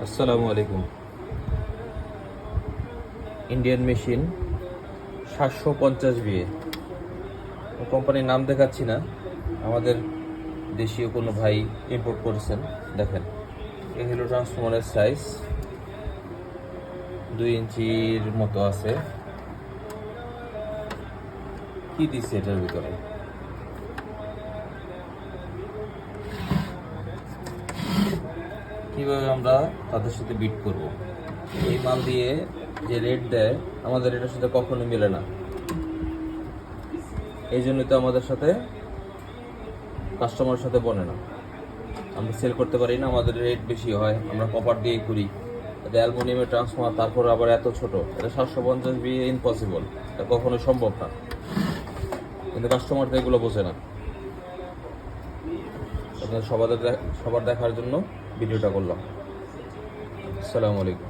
আসসালামু আলাইকুম। Indian machine 750 BA. কোম্পানির নাম দেখাচ্ছি না, আমাদের দেশীয় কোনো ভাই ইম্পোর্ট করেছেন। দেখেন, এই হলো ট্রান্সফরমারের সাইজ, 2 ইঞ্চির মতো আছে। কি দিচ্ছে এটার ভিতরে? কিভাবে আমরা তাদের সাথে বিট করব? এই মাল দিয়ে যে রেট দেয় আমাদের এটার সাথে কখনো মেলে না। এই জন্যই তো আমাদের সাথে কাস্টমারের সাথে বনে না, আমরা সেল করতে পারি না, আমাদের রেট বেশি হয়। আমরা কপার দিয়েই করি, এটা অ্যালুমিনিয়ামের ট্রান্সফর্মার, তারপর আবার এত ছোট, এটা 750 বিএ ইম্পসিবল, এটা কখনো সম্ভব না। কিন্তু কাস্টমার তো এগুলো বোঝে না। আপনাদের সবার দেখার জন্য ভিডিওটা করলাম। আসসালামু আলাইকুম।